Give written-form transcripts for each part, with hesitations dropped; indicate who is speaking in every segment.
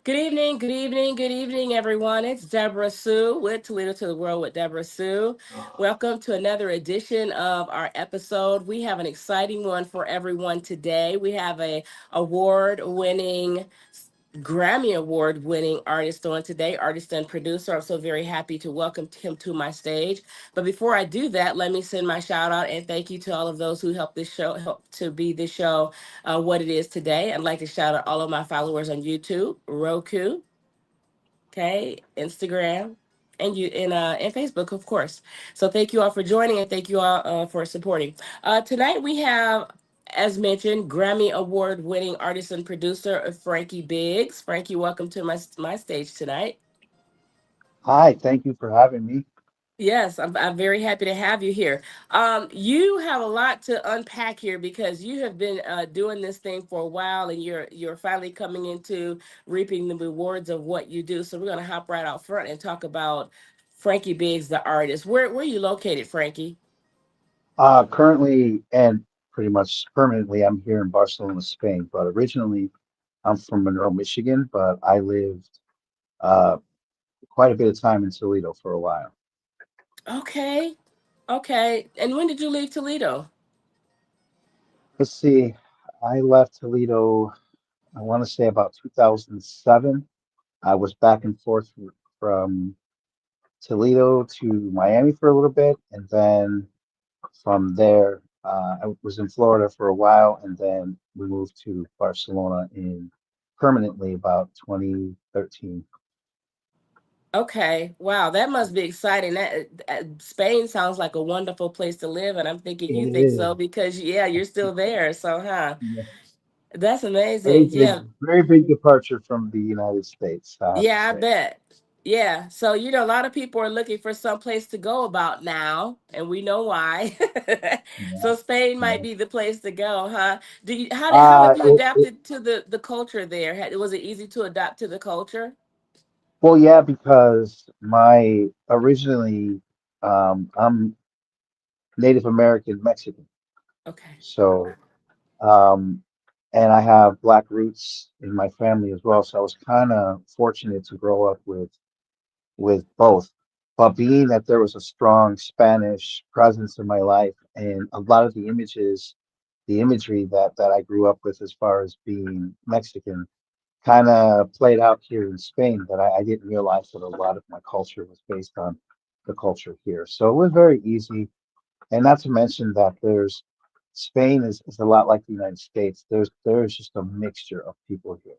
Speaker 1: Good evening, good evening, everyone. It's Deborah Sue with Toledo to the World with Deborah Sue. Welcome to another edition of our episode. We have an exciting one for everyone today. We have a award-winning Grammy Award winning artist on today, artist and producer. I'm so very happy to welcome him to my stage. But before I do that, let me send my shout out and thank you to all of those who helped this show, help to be this show what it is today. I'd like to shout out all of my followers on YouTube, Roku, okay, Instagram, and Facebook, of course. So thank you all for joining and thank you all for supporting. Tonight we have, as mentioned, Grammy Award winning artist and producer Frankie Biggs. Frankie, welcome to my stage tonight.
Speaker 2: Hi, thank you for having me.
Speaker 1: Yes, I'm very happy to have you here. You have a lot to unpack here because you have been doing this thing for a while, and you're finally coming into reaping the rewards of what you do. So we're gonna hop right out front and talk about Frankie Biggs, the artist. Where are you located, Frankie?
Speaker 2: Currently and pretty much permanently, I'm here in Barcelona, Spain. But originally, I'm from Monroe, Michigan, but I lived uh, quite a bit of time in Toledo for a while.
Speaker 1: Okay, okay. And when did you leave Toledo?
Speaker 2: Let's see, I left Toledo, I want to say about 2007. I was back and forth from Toledo to Miami for a little bit, and then from there, I was in Florida for a while, and then we moved to Barcelona in permanently about 2013.
Speaker 1: Okay, wow, that must be exciting. That Spain sounds like a wonderful place to live, and I'm thinking
Speaker 2: It
Speaker 1: you think so
Speaker 2: is.
Speaker 1: because yeah, you're still there. So, huh?
Speaker 2: Yeah.
Speaker 1: That's
Speaker 2: Very
Speaker 1: amazing.
Speaker 2: big,
Speaker 1: Yeah.
Speaker 2: very big departure from the United States, I have to
Speaker 1: Yeah, I
Speaker 2: say.
Speaker 1: bet. Yeah. So, a lot of people are looking for some place to go about now, and we know why.
Speaker 2: Yeah,
Speaker 1: So Spain might
Speaker 2: yeah.
Speaker 1: be the place to go, huh? How have you
Speaker 2: It,
Speaker 1: adapted to the culture there? Was it easy to adapt to the culture?
Speaker 2: well, yeah, because my originally, I'm Native American Mexican,
Speaker 1: Okay.
Speaker 2: so um, and I have black roots in my family as well. So I was kind of fortunate to grow up with both. But being that there was a strong Spanish presence in my life and a lot of the imagery that I grew up with as far as being Mexican kind of played out here in Spain that I didn't realize that a lot of my culture was based on the culture here. So it was very easy. And not to mention that there's Spain is a lot like the United States. There's just a mixture of people here.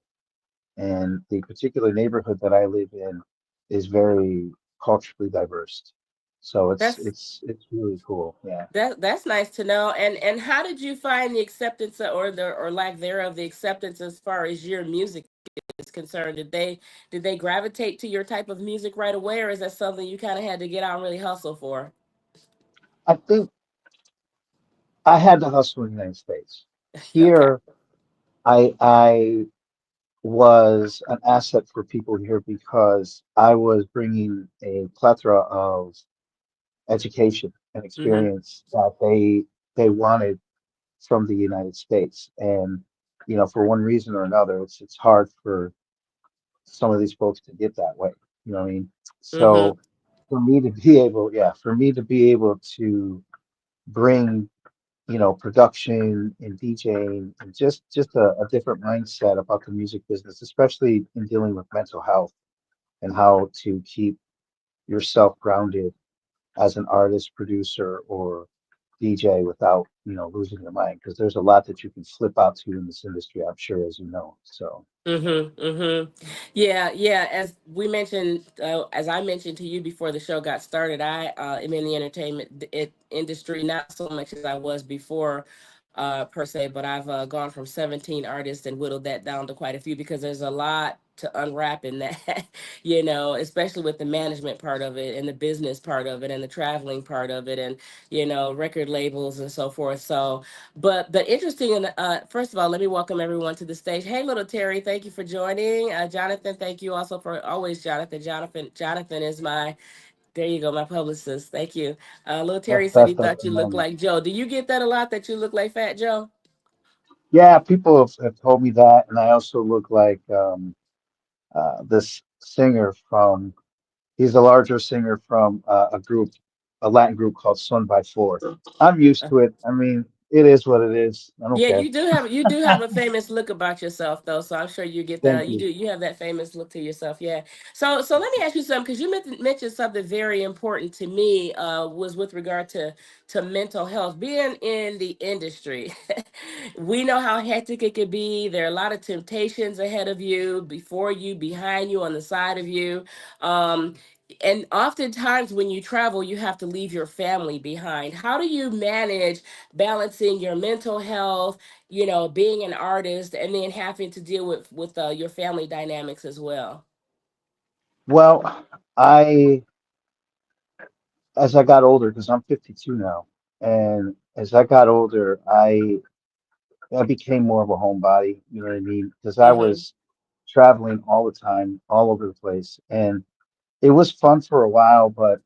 Speaker 2: And the particular neighborhood that I live in is very culturally diverse. So
Speaker 1: That's
Speaker 2: it's really cool. Yeah.
Speaker 1: that's nice to know. And how did you find the acceptance or the or lack thereof the acceptance as far as your music is concerned? Did they gravitate to your type of music right away, or is that something you kind of had to get out and really hustle for?
Speaker 2: I think I had to hustle in the United States.
Speaker 1: Okay.
Speaker 2: Here, I was an asset for people here because I was bringing a plethora of education and
Speaker 1: Mm-hmm.
Speaker 2: experience that they wanted from the United States. And for one reason or another, it's hard for some of these folks to get that way. You know what I mean?
Speaker 1: Mm-hmm.
Speaker 2: So for me to be able to bring, production and DJing and just a different mindset about the music business, especially in dealing with mental health and how to keep yourself grounded as an artist, producer, or DJ without, losing your mind. Because there's a lot that you can slip out to in this industry, I'm sure, as you know. So,
Speaker 1: Mm-hmm. Mm-hmm. Yeah, yeah. As I mentioned to you before the show got started, I am in the industry, not so much as I was before, per se, but I've gone from 17 artists and whittled that down to quite a few because there's a lot to unwrap in that, especially with the management part of it and the business part of it and the traveling part of it and, record labels and so forth. So, but the interesting, and first of all, let me welcome everyone to the stage. Hey, little Terry, thank you for joining. Jonathan, thank you also for always, Jonathan. Jonathan is my, there you go, my publicist. Thank you. Little Terry said he
Speaker 2: that's
Speaker 1: thought you looked
Speaker 2: phenomenal.
Speaker 1: like Joe. Do you get that a lot that you look like Fat Joe?
Speaker 2: Yeah, people have told me that, and I also look like this singer from, he's a larger singer from a group, a Latin group called Son by Four. I'm used to it. I mean, it is what it is. I don't
Speaker 1: Yeah,
Speaker 2: care.
Speaker 1: you do have a famous look about yourself though, so I'm sure you get
Speaker 2: Thank
Speaker 1: that.
Speaker 2: you.
Speaker 1: You have that famous look to yourself. Yeah. So let me ask you something because you mentioned something very important to me. Was with regard to mental health. Being in the industry, we know how hectic it could be. There are a lot of temptations ahead of you, before you, behind you, on the side of you. Um, and oftentimes when you travel, you have to leave your family behind. How do you manage balancing your mental health, being an artist, and then having to deal with your family dynamics as well?
Speaker 2: Well, I, as I got older, because I'm 52 now, and as I got older, I became more of a homebody. You know what I mean? Because I
Speaker 1: Mm-hmm.
Speaker 2: was traveling all the time, all over the place, and it was fun for a while, but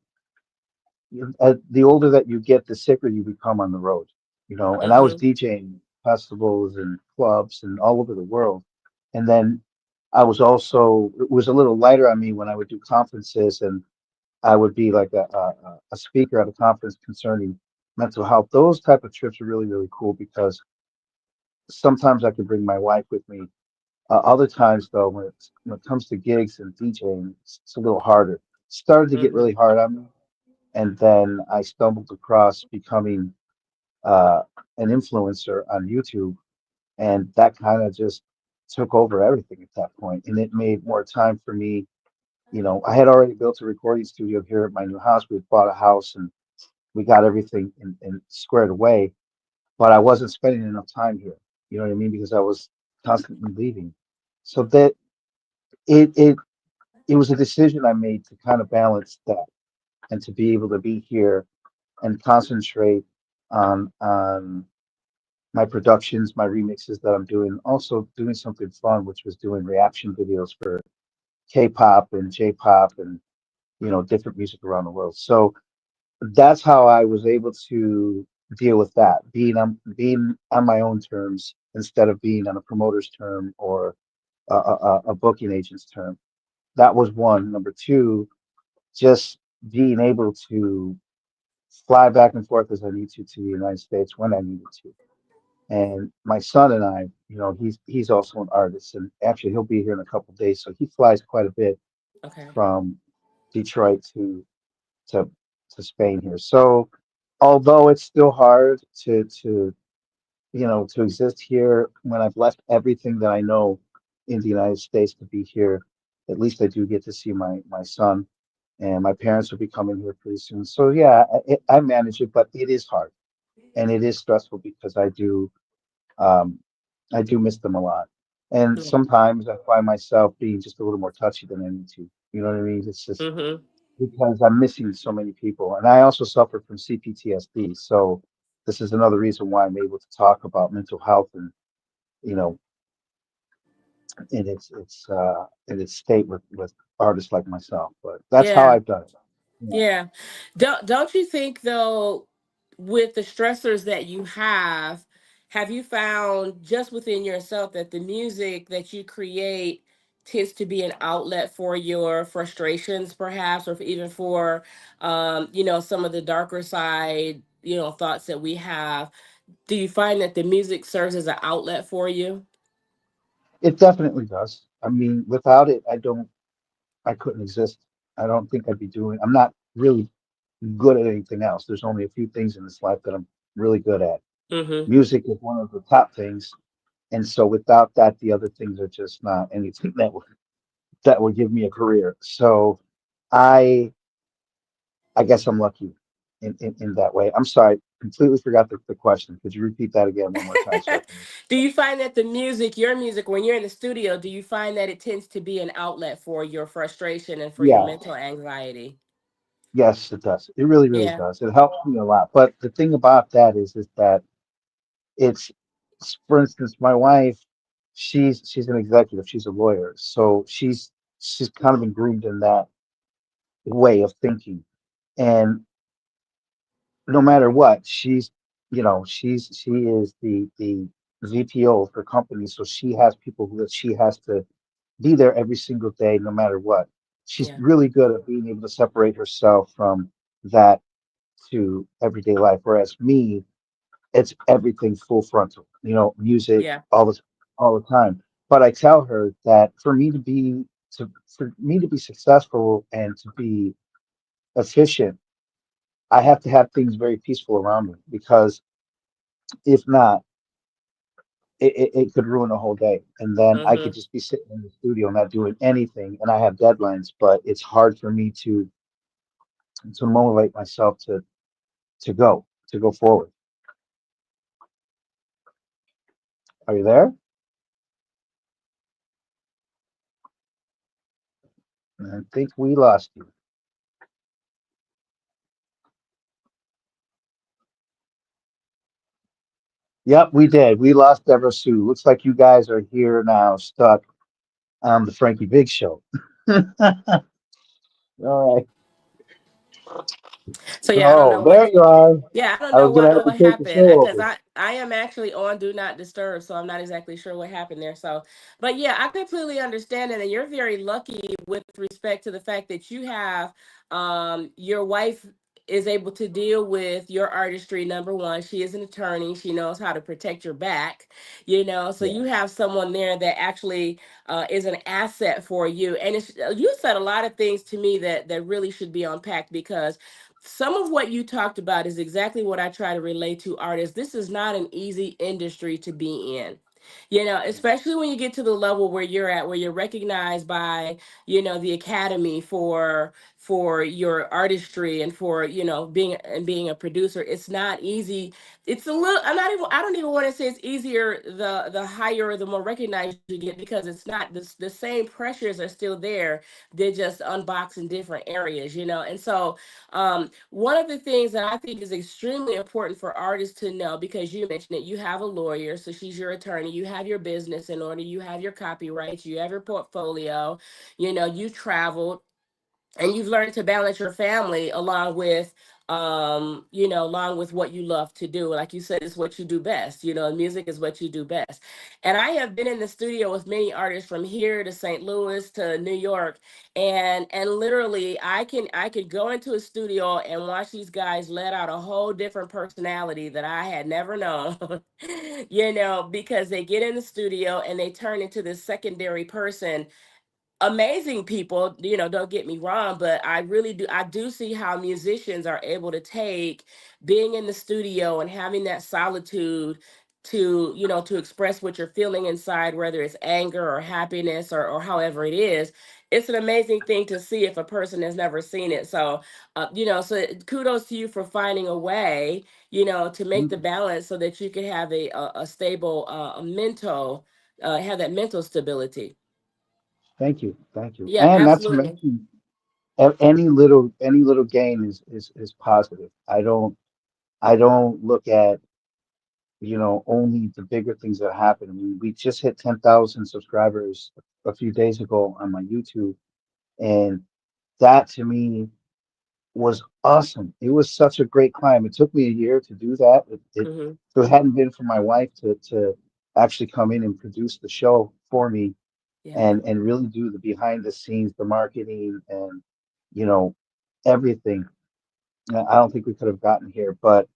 Speaker 2: the older that you get, the sicker you become on the road, you know. And I was
Speaker 1: Mm-hmm.
Speaker 2: DJing festivals and clubs and all over the world. And then I was also, it was a little lighter on me when I would do conferences, and I would be like a speaker at a conference concerning mental health. Those type of trips are really, really cool because sometimes I could bring my wife with me. Other times, though, when it comes to gigs and DJing, it's a little harder. Started to get
Speaker 1: Mm-hmm.
Speaker 2: really hard on me, and then I stumbled across becoming uh, an influencer on YouTube, and that kind of just took over everything at that point, and it made more time for me. You know, I had already built a recording studio here at my new house. We had bought a house and we got everything in squared away, but I wasn't spending enough time here. You know what I mean? Because I was constantly leaving. So that it it it was a decision I made to kind of balance that and to be able to be here and concentrate on my productions, my remixes that I'm doing. Also doing something fun, which was doing reaction videos for K-pop and J-pop and different music around the world. So that's how I was able to deal with that, being on my own terms instead of being on a promoter's term or a booking agent's term. That was one. Number two, just being able to fly back and forth as I need to the United States when I needed to. And my son and I, he's also an artist, and actually he'll be here in a couple of days, so he flies quite a bit
Speaker 1: Okay.
Speaker 2: from Detroit to to Spain here. So although it's still hard to exist here when I've left everything that I know in the United States to be here, at least I do get to see my son, and my parents will be coming here pretty soon. So yeah, I manage it, but it is hard and it is stressful because um, I do miss them a lot. And
Speaker 1: Yeah.
Speaker 2: sometimes I find myself being just a little more touchy than I need to. You know what I mean? It's just
Speaker 1: Mm-hmm.
Speaker 2: because I'm missing so many people. And I also suffer from CPTSD. So this is another reason why I'm able to talk about mental health and, you know, in its state with artists like myself. But that's how
Speaker 1: Yeah.
Speaker 2: I've done it. Yeah.
Speaker 1: Yeah. Don't you think though, with the stressors that you have you found just within yourself that the music that you create tends to be an outlet for your frustrations perhaps, or even for some of the darker side, thoughts that we have? Do you find that the music serves as an outlet for you?
Speaker 2: It definitely does. I mean, without it, I couldn't exist. I don't think I'd be doing. I'm not really good at anything else. There's only a few things in this life that I'm really good at.
Speaker 1: Mm-hmm.
Speaker 2: Music is one of the top things, and so without that, the other things are just not anything that would give me a career. So I I guess I'm lucky in that way. I'm sorry, completely forgot the question. Could you repeat that again one more time so I can?
Speaker 1: Do you find that your music, when you're in the studio, do you find that it tends to be an outlet for your frustration and for your
Speaker 2: Yeah,
Speaker 1: mental anxiety?
Speaker 2: yes, it does. It really, really
Speaker 1: Yeah.
Speaker 2: does. It helps me a lot. But the thing about that is that it's, for instance, my wife, she's an executive, she's a lawyer, so she's kind of been groomed in that way of thinking. And no matter what, she is the VPO of her company, so she has people that she has to be there every single day, no matter what. She's
Speaker 1: Yeah.
Speaker 2: really good at being able to separate herself from that to everyday life. Whereas me, it's everything full frontal, music
Speaker 1: Yeah.
Speaker 2: all the time. But I tell her that for me to be successful and to be efficient, I have to have things very peaceful around me because if not, it could ruin a whole day. And then I could
Speaker 1: Mm-hmm.
Speaker 2: just be sitting in the studio not doing anything, and I have deadlines, but it's hard for me to motivate myself to go forward. Are you there? I think we lost you. Yep, we did. We lost DebraSue. Looks like you guys are here now, stuck on the Frankie Big Show. All right.
Speaker 1: So yeah, I don't
Speaker 2: So
Speaker 1: know what.
Speaker 2: there you are.
Speaker 1: Yeah, I don't
Speaker 2: I
Speaker 1: know
Speaker 2: was gonna have
Speaker 1: what
Speaker 2: to take the
Speaker 1: happened
Speaker 2: show
Speaker 1: because
Speaker 2: over.
Speaker 1: I am actually on do not disturb, so I'm not exactly sure what happened there. So, but yeah, I completely understand it, and you're very lucky with respect to the fact that you have your wife is able to deal with your artistry. Number one, she is an attorney; she knows how to protect your back. So
Speaker 2: Yeah.
Speaker 1: you have someone there that actually is an asset for you. And you said a lot of things to me that really should be unpacked because some of what you talked about is exactly what I try to relate to artists. This is not an easy industry to be in. Especially when you get to the level where you're at, where you're recognized by, the academy for your artistry and for, being a producer. It's not easy. It's a little, I don't even want to say it's easier the higher or the more recognized you get, because it's not the same pressures are still there. They're just unboxed in different areas, and so one of the things that I think is extremely important for artists to know, because you mentioned it, you have a lawyer, so she's your attorney, you have your business in order, you have your copyrights, you have your portfolio, you traveled, and you've learned to balance your family along with what you love to do. Like you said, it's what you do best. Music is what you do best. And I have been in the studio with many artists from here to St. Louis to New York, and literally I could go into a studio and watch these guys let out a whole different personality that I had never known. Because they get in the studio and they turn into this secondary person. Amazing people, don't get me wrong, but I do see how musicians are able to take being in the studio and having that solitude to express what you're feeling inside, whether it's anger or happiness or however it is. It's an amazing thing to see if a person has never seen it. So kudos to you for finding a way, to make the balance so that you can have a stable have that mental stability.
Speaker 2: Thank you.
Speaker 1: Yeah,
Speaker 2: And not to
Speaker 1: absolutely.
Speaker 2: mention, any little gain is positive. I don't look at only the bigger things that happen. I mean, we just hit 10,000 subscribers a few days ago on my YouTube, and that to me was awesome. It was such a great climb. It took me a year to do that.
Speaker 1: Hmm.
Speaker 2: If it hadn't been for my wife to actually come in and produce the show for me
Speaker 1: Yeah.
Speaker 2: and really do the behind the scenes, the marketing and you know everything, I don't think we could have gotten here. But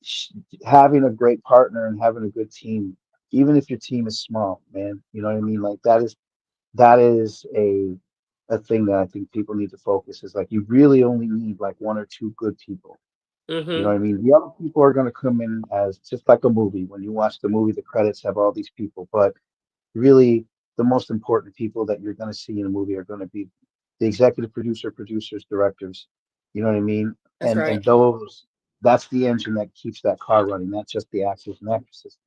Speaker 2: sh- having a great partner and having a good team, even if your team is small, man, you know what I mean? Like that is a thing that I think people need to focus is like you really only need like one or two good people. You know
Speaker 1: Hmm.
Speaker 2: what I mean? The other people are going to come in as just like a movie. When you watch the movie, the credits have all these people, but really the most important people that you're going to see in a movie are going to be the executive producer, producers, directors. You know what I mean?
Speaker 1: That's
Speaker 2: And
Speaker 1: right.
Speaker 2: that's the engine that keeps that car running, not just the actors and actresses.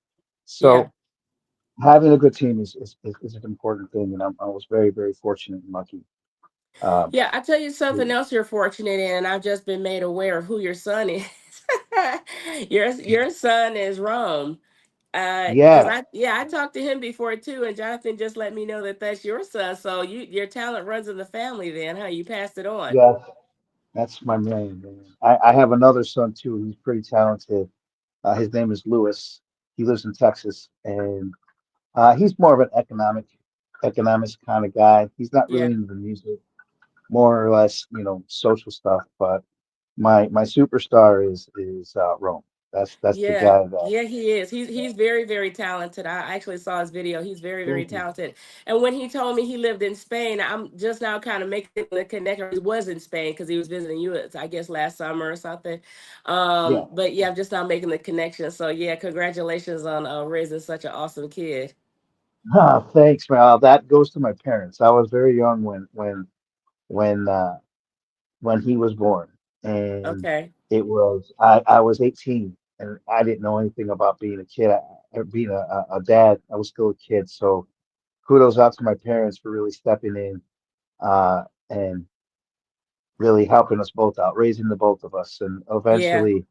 Speaker 1: Yeah.
Speaker 2: So having a good team is an important thing, and I was very, very fortunate and lucky. Um,
Speaker 1: Yeah. I tell you something else you're fortunate in, and I've just been made aware of who your son is. Your son is Rome. Because
Speaker 2: yeah,
Speaker 1: I talked to him before too, and Jonathan just let me know that that's your son. So your talent runs in the family, then, huh? You passed it on.
Speaker 2: yeah, that's my man. I have another son too. He's pretty talented. His name is Lewis. He lives in Texas, and he's more of an economic. economics kind of guy. He's not
Speaker 1: Yeah.
Speaker 2: really into the music, more or less, social stuff. But my superstar is Rome. That's the
Speaker 1: Yeah,
Speaker 2: guy that.
Speaker 1: yeah, he is. He's very, very talented. I actually saw his video. He's very, very
Speaker 2: Thank you.
Speaker 1: talented. And when he told me he lived in Spain, I'm just now kind of making the connection. He was in Spain because he was visiting you, I guess, last summer or something.
Speaker 2: Yeah.
Speaker 1: But yeah, I'm just now making the connection. So yeah, congratulations on raising such an awesome kid.
Speaker 2: Thanks, man. That goes to my parents. I was very young when when he was born, and
Speaker 1: Okay.
Speaker 2: I was 18, and I didn't know anything about being a kid, or being a dad. I was still a kid, so kudos out to my parents for really stepping in, and really helping us both out, raising the both of us, and
Speaker 1: Yeah.
Speaker 2: eventually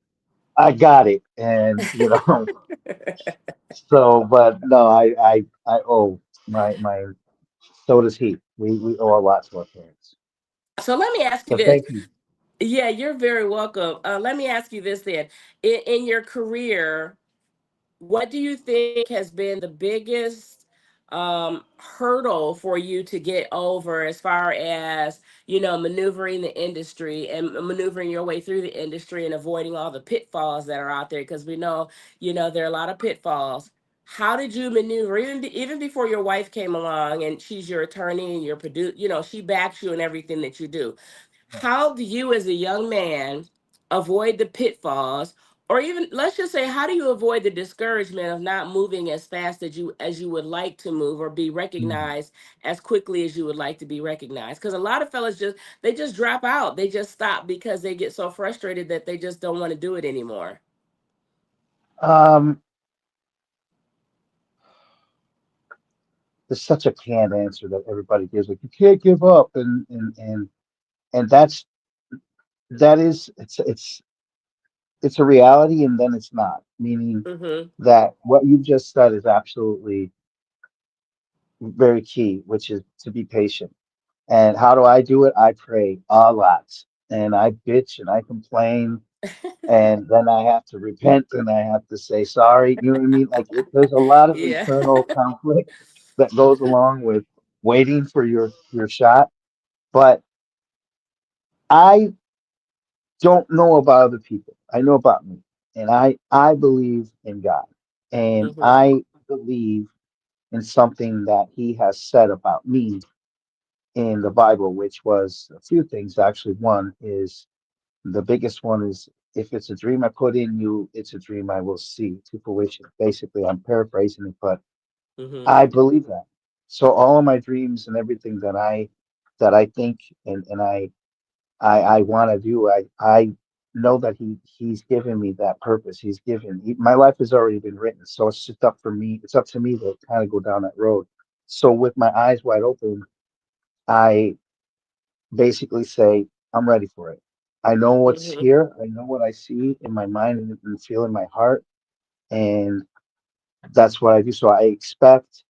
Speaker 2: I got it, and so, but no, I owe my so does he. We owe a lot to our parents.
Speaker 1: So let me ask you
Speaker 2: So
Speaker 1: this.
Speaker 2: thank you.
Speaker 1: Yeah, you're very welcome. Let me ask you this then. In your career, what do you think has been the biggest hurdle for you to get over as far as, maneuvering the industry and maneuvering your way through the industry and avoiding all the pitfalls that are out there? Because we know, there are a lot of pitfalls. How did you maneuver, even before your wife came along and she's your attorney and your produce, she backs you in everything that you do? How do you, as a young man, avoid the pitfalls, or even let's just say, how do you avoid the discouragement of not moving as fast as you would like to move, or be
Speaker 2: Mhm.
Speaker 1: recognized as quickly as you would like to be recognized? Because a lot of fellas just drop out, they just stop because they get so frustrated that they just don't want to do it anymore.
Speaker 2: Um, there's such a canned answer that everybody gives, like you can't give up, and that is it's a reality, and then it's not. Meaning
Speaker 1: Mm-hmm.
Speaker 2: that what you just said is absolutely very key, which is to be patient. And how do I do it? I pray a lot, and I bitch and I complain, and then I have to repent and I have to say sorry. You know what I mean? Like there's a lot of
Speaker 1: Yeah.
Speaker 2: internal conflict that goes along with waiting for your shot. But I don't know about other people. I know about me, and I believe in God, and
Speaker 1: Mm-hmm.
Speaker 2: I believe in something that He has said about me in the Bible, which was a few things actually. One is the biggest one is if it's a dream I put in you, it's a dream I will see to fruition. Basically, I'm paraphrasing it, but
Speaker 1: Mm-hmm.
Speaker 2: I believe that. So all of my dreams and everything that I think and I want to do, I know that he's given me that purpose. My life has already been written, so it's just up for me. It's up to me to kind of go down that road. So with my eyes wide open, I basically say, I'm ready for it. I know what's
Speaker 1: Mm-hmm.
Speaker 2: here. I know what I see in my mind and feel in my heart. And that's what I do. So I expect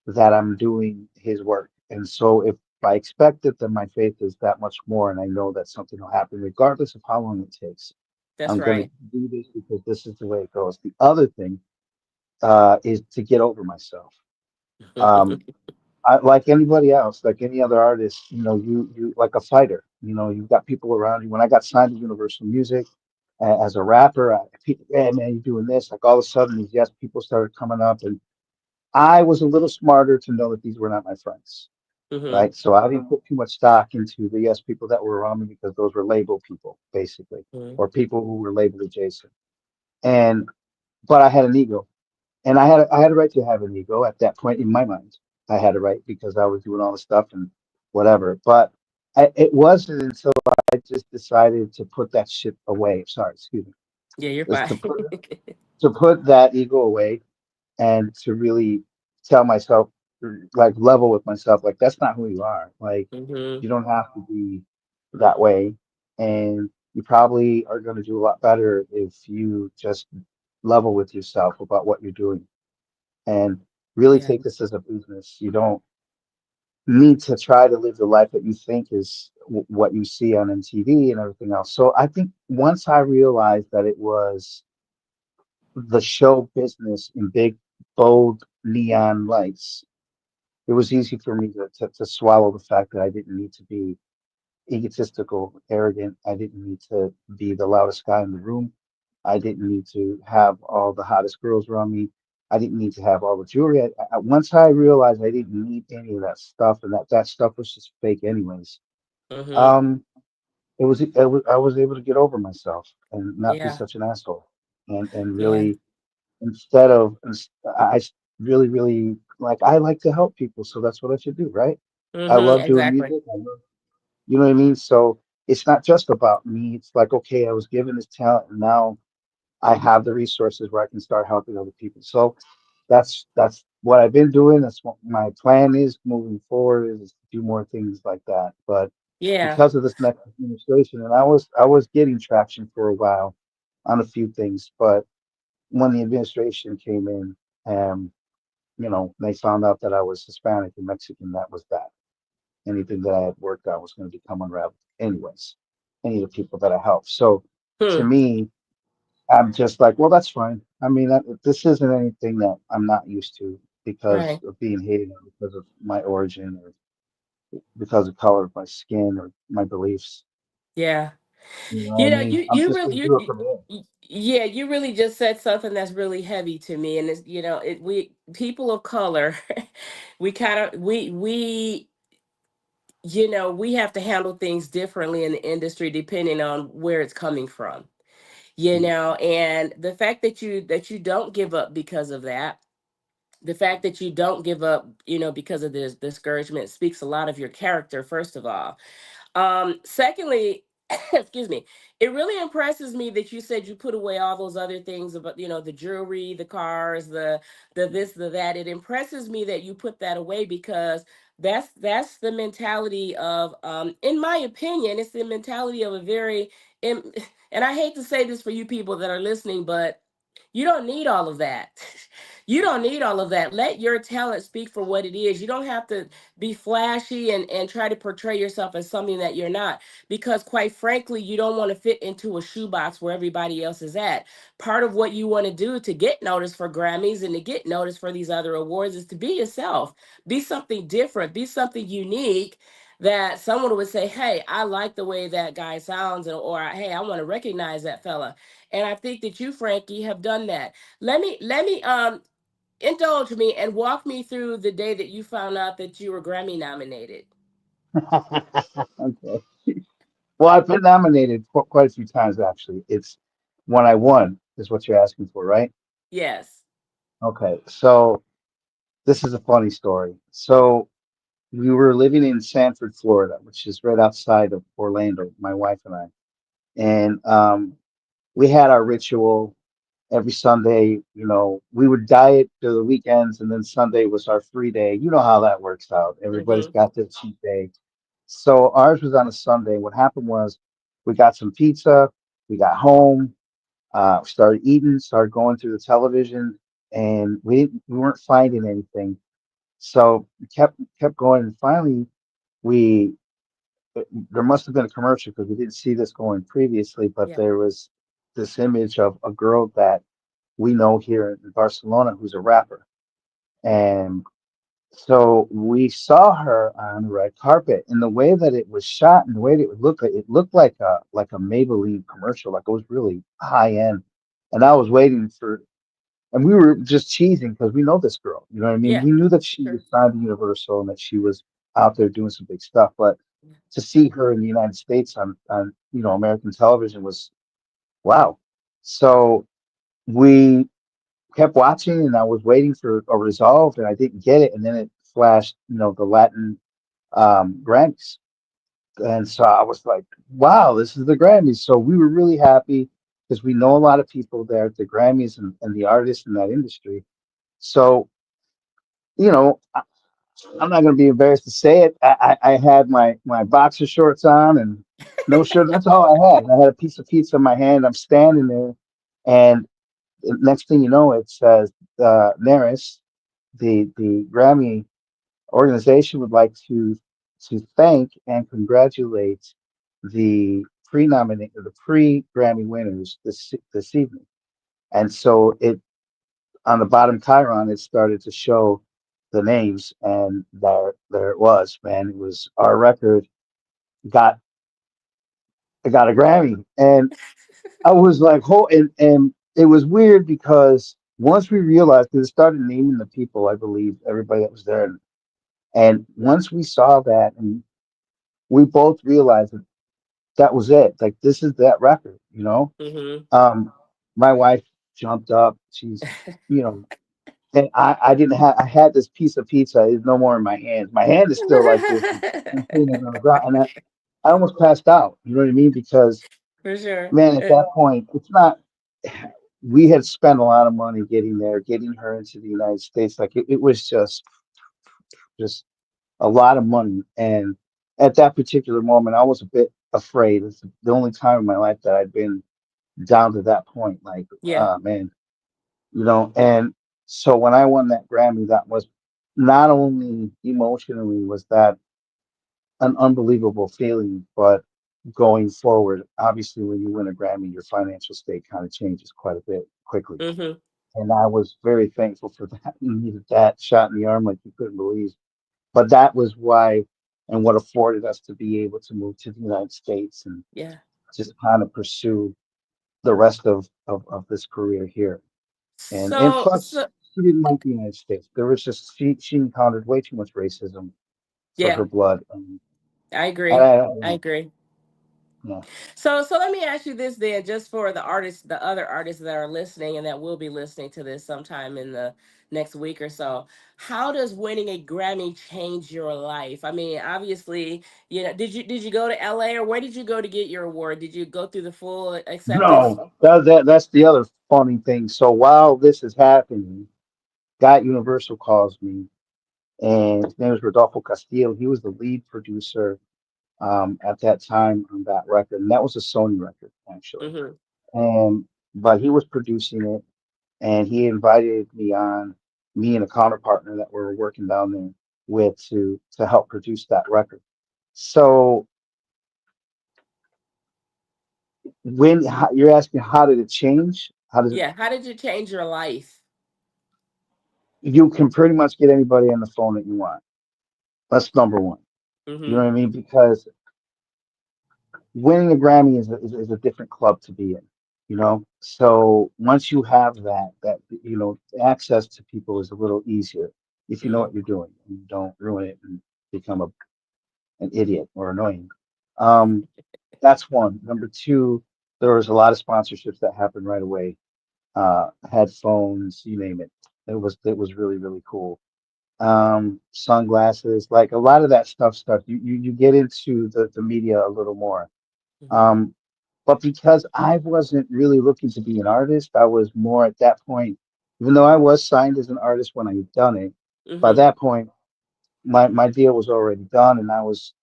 Speaker 2: that I'm doing his work. And so if I expect it, then my faith is that much more. And I know that something will happen regardless of how long it takes.
Speaker 1: That's
Speaker 2: I'm going to
Speaker 1: right.
Speaker 2: do this because this is the way it goes. The other thing is to get over myself. Um, like anybody else, like any other artist, you like a fighter. You've got people around you. When I got signed to Universal Music as a rapper, people, hey man, you're doing this. Like all of a sudden, these yes people started coming up, and I was a little smarter to know that these were not my friends,
Speaker 1: Mm-hmm.
Speaker 2: right? So I didn't put too much stock into the yes people that were around me because those were label people, basically,
Speaker 1: Mm-hmm.
Speaker 2: or people who were labeled adjacent. And but I had an ego, and I had a right to have an ego at that point in my mind. I had a right because I was doing all the stuff and whatever. But it wasn't until I just decided to put that shit away. Sorry, excuse me.
Speaker 1: Yeah, you're
Speaker 2: Is
Speaker 1: fine.
Speaker 2: to put that ego away and to really tell myself, like level with myself, like that's not who you are. Like
Speaker 1: Mm-hmm.
Speaker 2: you don't have to be that way, and you probably are going to do a lot better if you just level with yourself about what you're doing and really
Speaker 1: Yeah.
Speaker 2: take this as a business. You don't need to try to live the life that you think is what you see on MTV and everything else. So I think once I realized that it was the show business in big, bold neon lights, it was easy for me to swallow the fact that I didn't need to be egotistical, arrogant. I didn't need to be the loudest guy in the room. I didn't need to have all the hottest girls around me. I didn't need to have all the jewelry. Once I realized I didn't need any of that stuff, and that stuff was just fake anyways,
Speaker 1: Mm-hmm.
Speaker 2: um, I was able to get over myself and not be
Speaker 1: Yeah.
Speaker 2: such an asshole, and
Speaker 1: Yeah.
Speaker 2: really instead of really like I like to help people, so that's what I should do, right? I
Speaker 1: Mm-hmm.
Speaker 2: love doing
Speaker 1: Exactly.
Speaker 2: music. You know what I mean? So it's not just about me. It's like, okay, I was given this talent and now I have the resources where I can start helping other people. So that's what I've been doing. That's what my plan is moving forward is to do more things like that. But
Speaker 1: Yeah.
Speaker 2: because of this next administration, and I was getting traction for a while on a few things, but when the administration came in, they found out that I was Hispanic and Mexican. That was that. Anything that I had worked on was going to become unraveled anyways. Any of the people that I helped. So to
Speaker 1: Hmm.
Speaker 2: me, I'm just like, well, that's fine. I mean, this isn't anything that I'm not used to because
Speaker 1: Right.
Speaker 2: of being hated or because of my origin or because of color of my skin or my beliefs.
Speaker 1: Yeah.
Speaker 2: You know what
Speaker 1: You
Speaker 2: I
Speaker 1: know,
Speaker 2: mean? I'm
Speaker 1: you
Speaker 2: just
Speaker 1: really
Speaker 2: going to do it from here.
Speaker 1: yeah, you really just said something that's really heavy to me, and it's we people of color, we kind of we we have to handle things differently in the industry depending on where it's coming from. And the fact that you don't give up because of that, the fact that you don't give up, because of this discouragement speaks a lot of your character, first of all. Secondly, excuse me, it really impresses me that you said you put away all those other things about, the jewelry, the cars, the this, the that. It impresses me that you put that away because that's the mentality of, in my opinion, it's the mentality of a very, and and I hate to say this for you people that are listening, but you don't need all of that. You don't need all of that. Let your talent speak for what it is. You don't have to be flashy and try to portray yourself as something that you're not, because quite frankly you don't want to fit into a shoebox where everybody else is at. Part of what you want to do to get noticed for Grammys and to get noticed for these other awards is to be yourself, be something different, be something unique, that someone would say, hey, I like the way that guy sounds, or hey, I want to recognize that fella. And I think that you, Frankie, have done that. Let me indulge me and walk me through the day that you found out that you were Grammy nominated.
Speaker 2: Okay. Well, I've been nominated quite a few times actually. It's when I won is what you're asking for, right?
Speaker 1: Yes.
Speaker 2: Okay. So this is a funny story. So we were living in Sanford, Florida, which is right outside of Orlando, my wife and I. And we had our ritual every Sunday. We would diet to the weekends, and then Sunday was our free day. You know how that works out. Everybody's
Speaker 1: Mm-hmm.
Speaker 2: got their cheat day. So ours was on a Sunday. What happened was we got some pizza, we got home, started eating, started going through the television, and we weren't finding anything. So we kept going, and finally we there must have been a commercial because we didn't see this going previously, but
Speaker 1: Yeah.
Speaker 2: there was this image of a girl that we know here in Barcelona who's a rapper. And so we saw her on the red carpet, and the way that it was shot and the way that it looked like a Maybelline commercial, like it was really high end. And I was waiting for, and we were just cheesing because we know this girl. You know what I mean?
Speaker 1: Yeah.
Speaker 2: We knew that she
Speaker 1: Sure.
Speaker 2: was signed to Universal and that she was out there doing some big stuff. But
Speaker 1: Yeah.
Speaker 2: to see her in the United States on American television was wow. So we kept watching, and I was waiting for a resolve, and I didn't get it. And then it flashed, the Latin Grammys, and so I was like, "Wow, this is the Grammys!" So we were really happy because we know a lot of people there at the Grammys and the artists in that industry. So you know, I'm not going to be embarrassed to say it. I had my boxer shorts on and no shirt. That's all I had. I had a piece of pizza in my hand. I'm standing there, and the next thing you know, it says Neris, the Grammy organization would like to thank and congratulate the pre Grammy winners this evening. And so it on the bottom chyron it started to show the names, and there it was, man. It was our record got got a Grammy, and I was like, oh, and it was weird because once we realized, because it started naming the people, I believe everybody that was there, and once we saw that, and we both realized that that was it. Like this is that record, you know.
Speaker 1: Mm-hmm.
Speaker 2: Um, my wife jumped up. She's, you know, and I didn't have. I had this piece of pizza. It's no more in my hands. My hand is still like this. I'm putting it on the ground, and I almost passed out. You know what I mean? Because
Speaker 1: For sure.
Speaker 2: man, at that point, it's not. We had spent a lot of money getting there, getting her into the United States. Like it was just a lot of money. And at that particular moment, I was a bit afraid. It's the only time in my life that I'd been down to that point. Like,
Speaker 1: Yeah.
Speaker 2: man, you know. And so when I won that Grammy, that was not only emotionally was that an unbelievable feeling, but going forward, obviously, when you win a Grammy, your financial state kind of changes quite a bit quickly.
Speaker 1: Mm-hmm.
Speaker 2: And I was very thankful for that. You needed that shot in the arm like you couldn't believe. But that was why and what afforded us to be able to move to the United States and
Speaker 1: Yeah.
Speaker 2: just kind of pursue the rest of this career here. And
Speaker 1: So,
Speaker 2: plus
Speaker 1: so
Speaker 2: she didn't like the United States. There was just she encountered way too much racism for
Speaker 1: yeah,
Speaker 2: her blood.
Speaker 1: I
Speaker 2: And
Speaker 1: agree.
Speaker 2: I
Speaker 1: I agree.
Speaker 2: yeah.
Speaker 1: So let me ask you this then, just for the artists, the other artists that are listening and that will be listening to this sometime in the next week or so. How does winning a Grammy change your life? I mean, obviously, did you go to LA, or where did you go to get your award? Did you go through the full acceptance?
Speaker 2: No, that's the other funny thing. So while this is happening, Got Universal calls me, and his name is Rodolfo Castillo. He was the lead producer at that time on that record, and that was a Sony record actually.
Speaker 1: Mm-hmm.
Speaker 2: And but he was producing it, and he invited me on, me and a counterpartner that we were working down there with to help produce that record. So you're asking how did it change? How does
Speaker 1: Yeah. How did you change your life?
Speaker 2: you can pretty much get anybody on the phone that you want. That's number one. You know
Speaker 1: Mm-hmm.
Speaker 2: what I mean? Because winning a Grammy is a different club to be in, you know? So once you have that, you know, access to people is a little easier if you know
Speaker 1: Mm-hmm.
Speaker 2: what you're doing and you don't ruin it and become an idiot or annoying. Um, that's one. Number two, there was a lot of sponsorships that happened right away. Headphones, you name it. It was really, really cool. Sunglasses, like a lot of that stuff. You get into the media a little more.
Speaker 1: Mm-hmm.
Speaker 2: Um, but because I wasn't really looking to be an artist, I was more at that point, even though I was signed as an artist when I had done it, by
Speaker 1: Mm-hmm.
Speaker 2: that point, my deal was already done and I was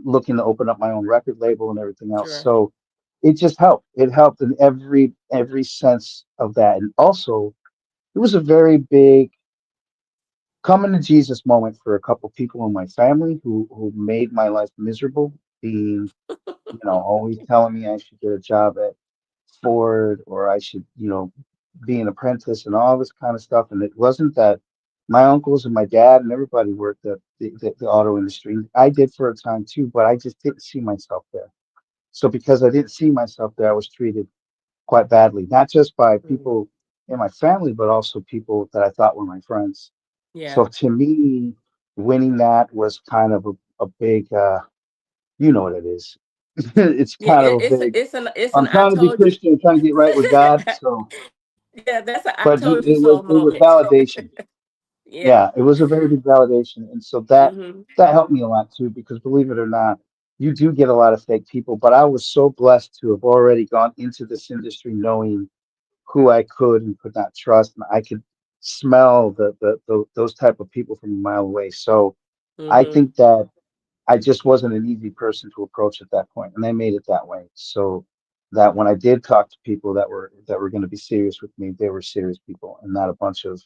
Speaker 2: looking to open up my own record label and everything else.
Speaker 1: Sure.
Speaker 2: So it just helped. It helped in every sense of that. And also it was a very big coming to Jesus moment for a couple people in my family who made my life miserable, being, you know, always telling me I should get a job at Ford or I should, you know, be an apprentice and all this kind of stuff. And it wasn't that my uncles and my dad and everybody worked at the auto industry. I did for a time too, but I just didn't see myself there. So because I didn't see myself there, I was treated quite badly, not just by
Speaker 1: Mm.
Speaker 2: people in my family, but also people that I thought were my friends.
Speaker 1: Yeah.
Speaker 2: So to me, winning that was kind of a big, you know what it is. It's
Speaker 1: Yeah.
Speaker 2: kind of a big.
Speaker 1: It's an
Speaker 2: I'm
Speaker 1: I
Speaker 2: trying to be
Speaker 1: told you.
Speaker 2: Christian, trying to get right with God. So,
Speaker 1: Yeah, that's an I
Speaker 2: but
Speaker 1: told you so
Speaker 2: it was
Speaker 1: moment.
Speaker 2: validation.
Speaker 1: Yeah.
Speaker 2: Yeah, it was a very big validation, and so
Speaker 1: Mm-hmm.
Speaker 2: that helped me a lot too. Because believe it or not, you do get a lot of fake people. But I was so blessed to have already gone into this industry knowing who I could and could not trust, and I could smell those type of people from a mile away. So I
Speaker 1: Mm-hmm.
Speaker 2: think that I just wasn't an easy person to approach at that point, and I made it that way. So that when I did talk to people that were going to be serious with me, they were serious people, and not a bunch of,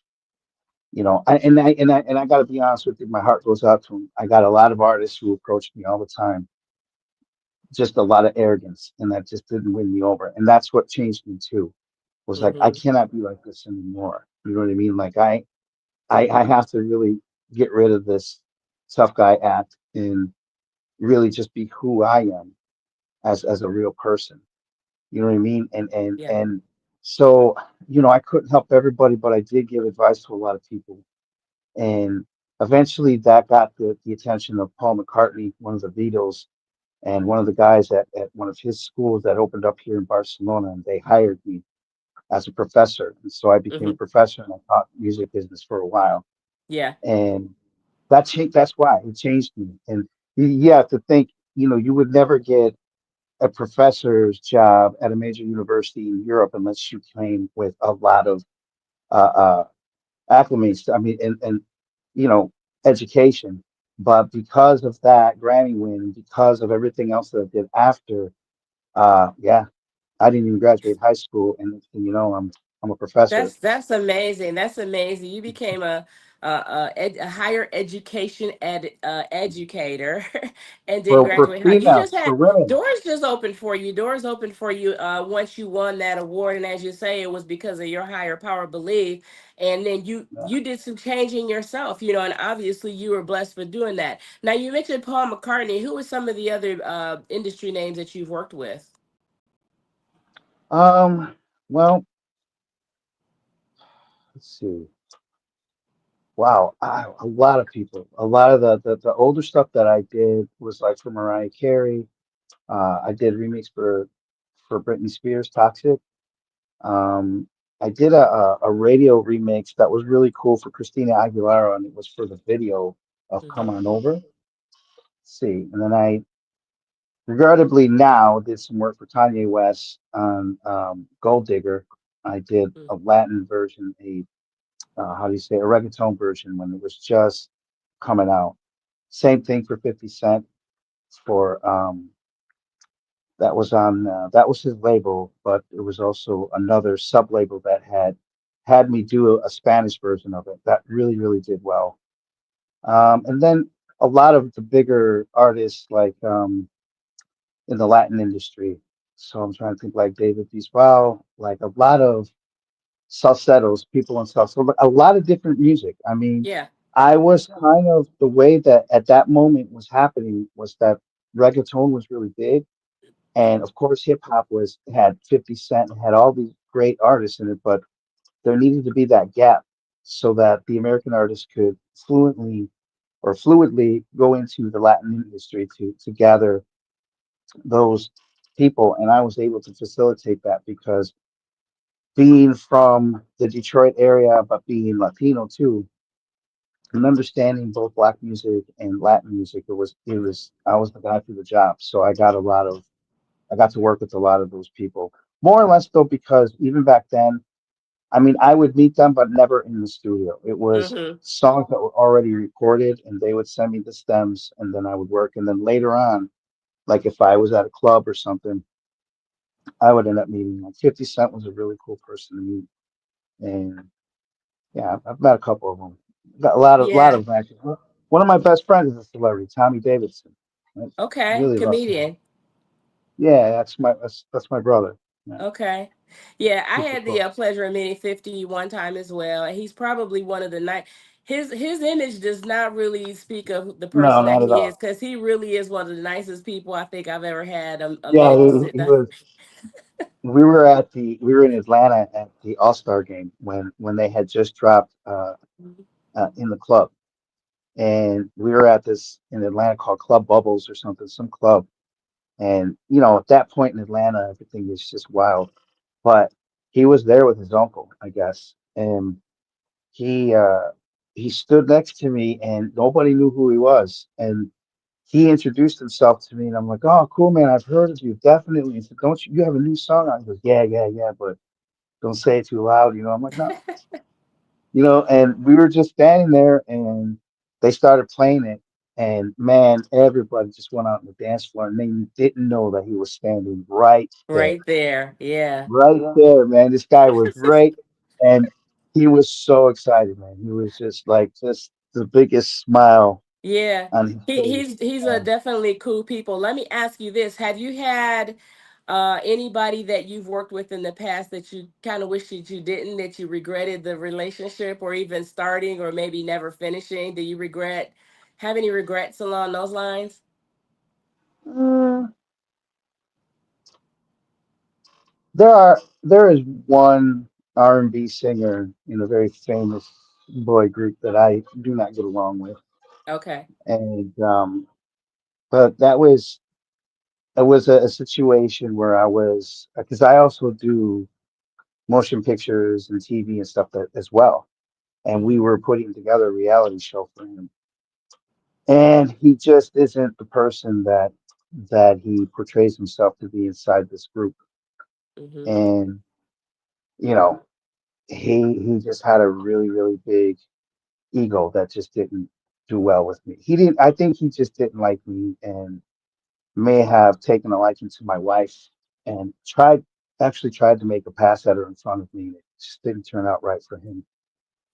Speaker 2: you know. I got to be honest with you, my heart goes out to them. I got a lot of artists who approached me all the time, just a lot of arrogance, and that just didn't win me over. And that's what changed me too. Was like I
Speaker 1: Mm-hmm.
Speaker 2: cannot be like this anymore. You know what I mean? Like I have to really get rid of this tough guy act and really just be who I am as a real person. You know what I mean?
Speaker 1: Yeah.
Speaker 2: And so, I couldn't help everybody, but I did give advice to a lot of people. And eventually that got the attention of Paul McCartney, one of the Beatles, and one of the guys at one of his schools that opened up here in Barcelona, and they hired me as a professor. And so I became a
Speaker 1: Hmm.
Speaker 2: professor and I taught music business for a while.
Speaker 1: Yeah.
Speaker 2: And that changed, that's why it changed me. And you have to think, you would never get a professor's job at a major university in Europe unless you came with a lot of acclimates. I mean, and you know, education. But because of that Grammy win, and because of everything else that I did after, yeah, I didn't even graduate high school, and I'm a professor.
Speaker 1: That's amazing. That's amazing. You became a higher education educator, and didn't
Speaker 2: For
Speaker 1: graduate high. You
Speaker 2: females,
Speaker 1: just
Speaker 2: for
Speaker 1: had
Speaker 2: women.
Speaker 1: doors just open for you. Doors open for you once you won that award, and as you say, it was because of your higher power belief. And then you did some changing yourself, and obviously you were blessed for doing that. Now you mentioned Paul McCartney. Who are some of the other industry names that you've worked with?
Speaker 2: Well, let's see. Wow, a lot of people. A lot of the older stuff that I did was like for Mariah Carey. I did remix for Britney Spears, Toxic. Um, I did a radio remix that was really cool for Christina Aguilera, and it was for the video of "Come
Speaker 1: Hmm.
Speaker 2: On Over." Let's see, and then I regrettably now did some work for Kanye West on "Gold Digger." I did a Latin version, how do you say, a reggaeton version when it was just coming out. Same thing for 50 Cent for that was his label, but it was also another sub label that had me do a Spanish version of it that really, really did well. And then a lot of the bigger artists like in the Latin industry. So I'm trying to think like David Bisbal, like a lot of salseros, people in salsa, so a lot of different music. I mean,
Speaker 1: Yeah.
Speaker 2: I was kind of the way that at that moment was happening was that reggaeton was really big. And of course, hip hop was had 50 Cent and had all these great artists in it, but there needed to be that gap so that the American artists could fluidly go into the Latin industry to gather those people. And I was able to facilitate that because being from the Detroit area, but being Latino too, and understanding both black music and Latin music, it was I was the guy for the job. So I got to work with a lot of those people. More or less though, because even back then, I mean, I would meet them, but never in the studio. It was
Speaker 1: Hmm.
Speaker 2: songs that were already recorded, and they would send me the stems, and then I would work. And then later on, like if I was at a club or something, I would end up meeting like 50 Cent was a really cool person to meet. And yeah, I've met a couple of them. Got a lot
Speaker 1: Yeah.
Speaker 2: of them actually. One of my best friends is a celebrity, Tommy Davidson. I
Speaker 1: Okay.
Speaker 2: really love him.
Speaker 1: Comedian.
Speaker 2: Yeah, that's my brother. Yeah,
Speaker 1: Okay. Yeah, I
Speaker 2: super
Speaker 1: had the
Speaker 2: close.
Speaker 1: pleasure of meeting 50 one time as well. And he's probably one of the night his image does not really speak of the
Speaker 2: No,
Speaker 1: person that
Speaker 2: not at
Speaker 1: he is,
Speaker 2: all.
Speaker 1: because he really is one of the nicest people I think I've ever had a
Speaker 2: Yeah,
Speaker 1: minute to sit
Speaker 2: he
Speaker 1: down.
Speaker 2: was. We were in Atlanta at the All-Star game when they had just dropped in the club, and we were at this in Atlanta called Club Bubbles or something, some club. And at that point in Atlanta, everything is just wild. But he was there with his uncle, I guess, and he uh, he stood next to me, and nobody knew who he was, and he introduced himself to me, and I'm like, "Oh, cool, man! I've heard of you, definitely." He said, "Don't you have a new song out?" He goes, "Yeah, yeah, yeah, but don't say it too loud." I'm like, "No." And we were just standing there, and they started playing it, and man, everybody just went out on the dance floor, and they didn't know that he was standing
Speaker 1: Right there. Yeah.
Speaker 2: right there, man. This guy was right, and he was so excited, man. He was just the biggest smile
Speaker 1: Yeah.
Speaker 2: on his face.
Speaker 1: He's a definitely cool people. Let me ask you this. Have you had Anybody that you've worked with in the past that you kind of wish that you didn't, that you regretted the relationship or even starting or maybe never finishing? Do you regret, have any regrets along those lines?
Speaker 2: Uh, there is one R&B singer in a very famous boy group that I do not get along with,
Speaker 1: Okay.
Speaker 2: and but that was it was a situation where I was because I also do motion pictures and TV and stuff as well, and we
Speaker 1: Hmm.
Speaker 2: were putting together a reality show for him, and he just isn't the person that he portrays himself to be inside this group,
Speaker 1: Hmm.
Speaker 2: and you know he just had a really big ego that just didn't do well with me. He didn't. I think he just didn't like me and may have taken a liking to my wife and tried to make a pass at her in front of me. It just didn't turn out right for him.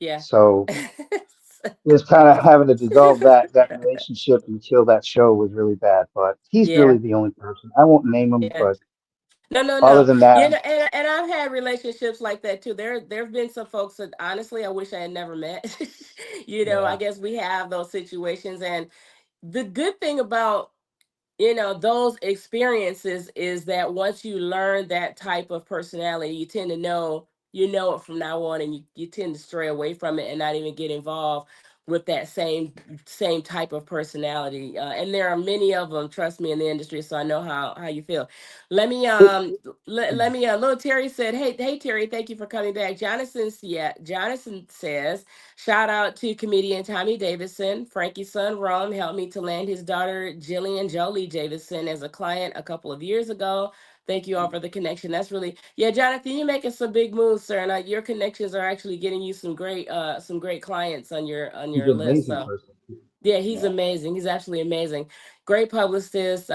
Speaker 1: Yeah.
Speaker 2: So just kind of having to dissolve that relationship and kill that show was really bad. But he's really
Speaker 1: Yeah.
Speaker 2: the only person. I won't name him,
Speaker 1: Yeah.
Speaker 2: but
Speaker 1: No, no,
Speaker 2: other
Speaker 1: no.
Speaker 2: than that,
Speaker 1: You know, and I've had relationships like that too. There have been some folks that honestly I wish I had never met. I
Speaker 2: yeah.
Speaker 1: guess we have those situations, and the good thing about those experiences is that once you learn that type of personality, you tend to know it from now on, and you tend to stray away from it and not even get involved with that same type of personality. And there are many of them, trust me, in the industry, so I know how you feel. Let me
Speaker 2: It,
Speaker 1: let me little Terry said, hey Terry, thank you for coming back. Jonathan says, shout out to comedian Tommy Davidson. Frankie's son Rome helped me to land his daughter Jillian Jolie Davidson as a client a couple of years ago. Thank you all for the connection. That's really, yeah, Jonathan, you're making some big moves, sir, and your connections are actually getting you some great clients on
Speaker 2: he's
Speaker 1: your
Speaker 2: an
Speaker 1: list.
Speaker 2: amazing
Speaker 1: So
Speaker 2: person.
Speaker 1: yeah, he's
Speaker 2: Yeah.
Speaker 1: amazing. He's absolutely amazing. Great publicist,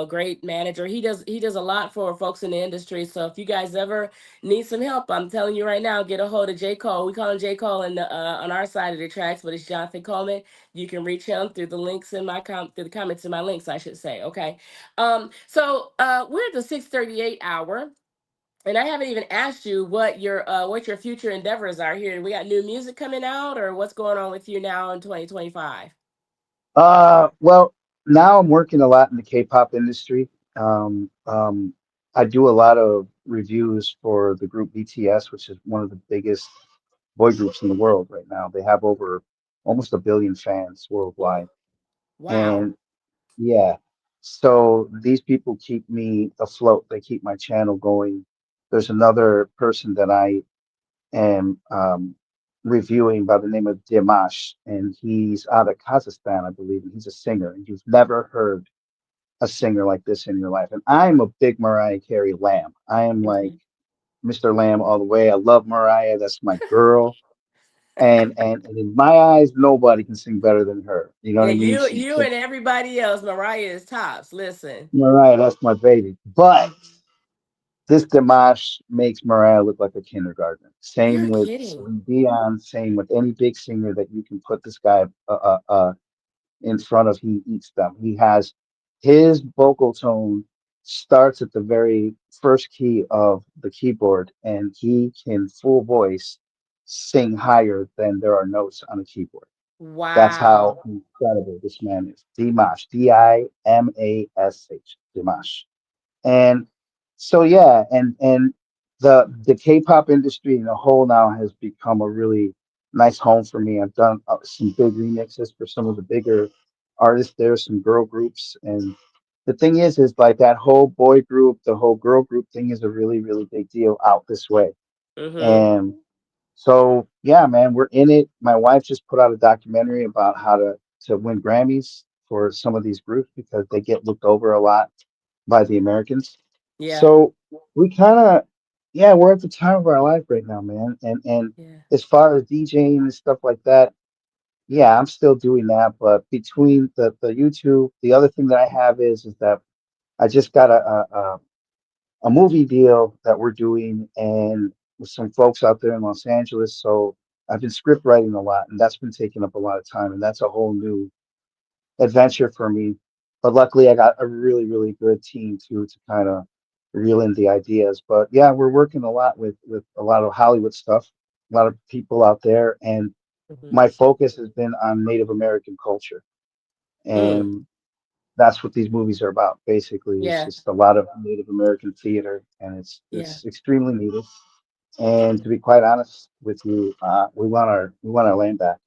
Speaker 1: great manager. He does a lot for folks in the industry. So if you guys ever need some help, I'm telling you right now, get a hold of J. Cole. We call him J. Cole on our side of the tracks, but it's Jonathan Coleman. You can reach him through the links in through the comments in my links, I should say. Okay. We're at the 6:38 hour. And I haven't even asked you what your future endeavors are here. We got new music coming out, or what's going on with you now in 2025?
Speaker 2: Well, now I'm working a lot in the K-pop industry. Um, um, I do a lot of reviews for the group BTS, which is one of the biggest boy groups in the world right now. They have over almost a billion fans
Speaker 1: Oh,
Speaker 2: worldwide.
Speaker 1: wow.
Speaker 2: And yeah, so these people keep me afloat. They keep my channel going. There's another person that I am reviewing by the name of Dimash, and he's out of Kazakhstan, I believe, and he's a singer. And you've never heard a singer like this in your life. And I'm a big Mariah Carey lamb. I am like
Speaker 1: Mhm.
Speaker 2: Mr. Lamb all the way. I love Mariah. That's my girl. And in my eyes, nobody can sing better than her. You know what
Speaker 1: Yeah,
Speaker 2: I mean? She
Speaker 1: you and
Speaker 2: takes
Speaker 1: everybody else, Mariah is tops. Listen,
Speaker 2: Mariah. That's my baby. But this Dimash makes Mariah look like a kindergartner.
Speaker 1: you're
Speaker 2: Same with
Speaker 1: kidding.
Speaker 2: Celine Dion. Same with any big singer that you can put this guy in front of. He eats them. He has his vocal tone starts at the very first key of the keyboard, and he can full voice sing higher than there are notes on a keyboard. That's how
Speaker 1: Wow.
Speaker 2: incredible this man is. Dimash, Dimash, Dimash. And so yeah, and the K-pop industry in a whole now has become a really nice home for me. I've done some big remixes for some of the bigger artists there, some girl groups, and the thing is like that whole boy group, the whole girl group thing is a really big deal out this way.
Speaker 1: Mm-hmm.
Speaker 2: And so yeah, man, we're in it. My wife just put out a documentary about how to win Grammys for some of these groups because they get looked over a lot by the Americans.
Speaker 1: Yeah.
Speaker 2: So we kind of, yeah, we're at the time of our life right now, man. And
Speaker 1: Yeah.
Speaker 2: as far as DJing and stuff like that, yeah, I'm still doing that. But between the YouTube, the other thing that I have is that I just got a movie deal that we're doing and with some folks out there in Los Angeles. So I've been script writing a lot, and that's been taking up a lot of time, and that's a whole new adventure for me. But luckily, I got a really good team too to kind of reel in the ideas. But yeah, we're working a lot with a lot of Hollywood stuff, a lot of people out there, and
Speaker 1: Hmm.
Speaker 2: my focus has been on Native American culture,
Speaker 1: Mm,
Speaker 2: and that's what these movies are about. Basically, it's
Speaker 1: yeah,
Speaker 2: just a lot of Native American theater, and
Speaker 1: yeah.
Speaker 2: it's extremely needed. And
Speaker 1: Hmm.
Speaker 2: to be quite honest with you, we want our land back.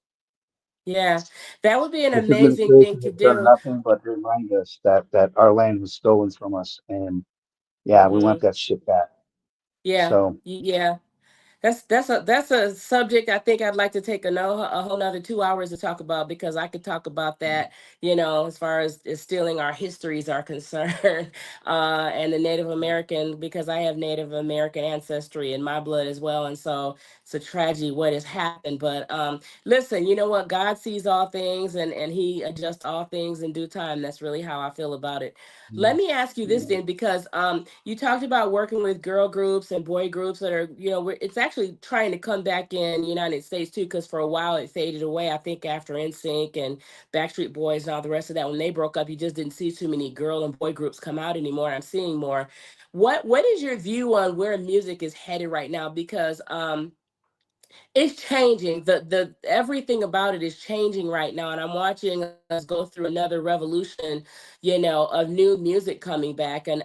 Speaker 1: Yeah, that would be an
Speaker 2: This
Speaker 1: amazing
Speaker 2: administration
Speaker 1: thing to
Speaker 2: has done
Speaker 1: do.
Speaker 2: nothing but remind us that our land was stolen from us, and yeah, we want
Speaker 1: Hmm.
Speaker 2: that shit back.
Speaker 1: Yeah,
Speaker 2: So
Speaker 1: yeah. That's a subject I think I'd like to take a whole nother 2 hours to talk about, because I could talk about that, as far as stealing our histories are concerned, and the Native American, because I have Native American ancestry in my blood as well, and so it's a tragedy what has happened. But listen, you know what? God sees all things, and He adjusts all things in due time. That's really how I feel about it. Let me ask you this then, because you talked about working with girl groups and boy groups that are, it's actually trying to come back in the United States too, because for a while it faded away. I think after NSYNC and Backstreet Boys and all the rest of that, when they broke up, you just didn't see too many girl and boy groups come out anymore. I'm seeing more. What is your view on where music is headed right now? Because it's changing. The everything about it is changing right now, and I'm watching us go through another revolution, of new music coming back. And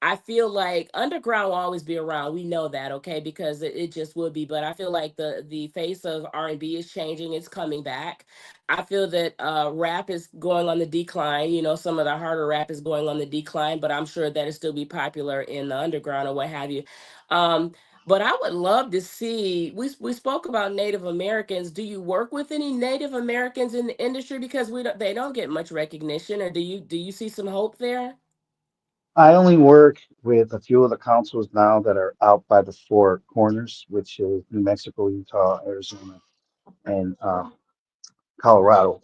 Speaker 1: I feel like underground will always be around. We know that, okay, because it just would be. But I feel like the face of R&B is changing. It's coming back. I feel that rap is going on the decline. Some of the harder rap is going on the decline, but I'm sure that it'll still be popular in the underground or what have you. Um, but I would love to see. We spoke about Native Americans. Do you work with any Native Americans in the industry, because they don't get much recognition, or do you see some hope there?
Speaker 2: I only work with a few of the councils now that are out by the four corners, which is New Mexico, Utah, Arizona, and Colorado.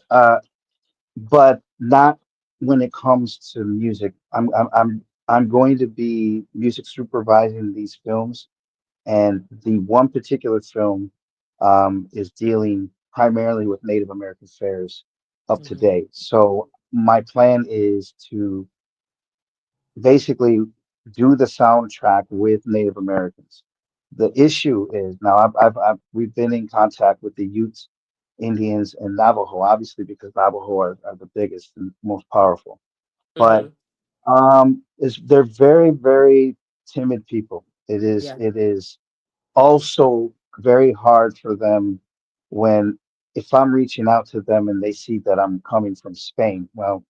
Speaker 2: But not when it comes to music. I'm going to be music supervising these films, and the one particular film is dealing primarily with Native American affairs up to
Speaker 1: Hmm.
Speaker 2: date. So my plan is to basically do the soundtrack with Native Americans. The issue is now we've been in contact with the Utes, Indians, and Navajo, obviously because Navajo are the biggest and most powerful. But
Speaker 1: Hmm.
Speaker 2: is they're very, very timid people.
Speaker 1: Yeah.
Speaker 2: It is also very hard for them when if I'm reaching out to them and they see that I'm coming from Spain. Well,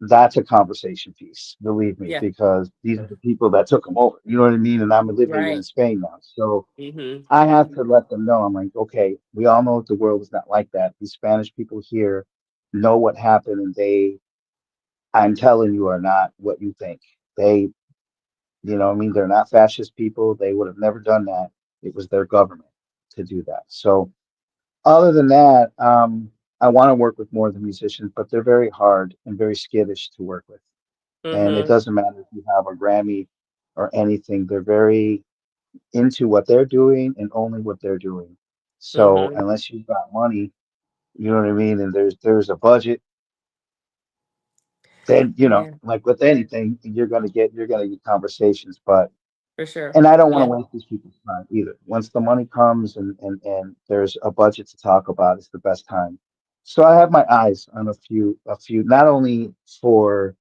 Speaker 2: that's a conversation piece, believe me,
Speaker 1: Yeah.
Speaker 2: because these are the people that took them over. You know what I mean? And I'm living in
Speaker 1: Right.
Speaker 2: Spain now. So
Speaker 1: Hmm.
Speaker 2: I have to let them know. I'm like, okay, we all know the world is not like that. These Spanish people here know what happened, and I'm telling you, are not what you think. They, you know what I mean? They're not fascist people. They would have never done that. It was their government to do that. So other than that, I want to work with more of the musicians, but they're very hard and very skittish to work with. And it
Speaker 1: Hmm.
Speaker 2: doesn't matter if you have a Grammy or anything. They're very into what they're doing and only what they're doing. So
Speaker 1: Hmm.
Speaker 2: unless you've got money, you know what I mean, and there's a budget, then
Speaker 1: Yeah,
Speaker 2: like with anything, you're gonna get conversations. But
Speaker 1: for sure.
Speaker 2: and I don't want to
Speaker 1: Yeah.
Speaker 2: waste these people's time either. Once the money comes and there's a budget to talk about, it's the best time. So I have my eyes on a few, not only for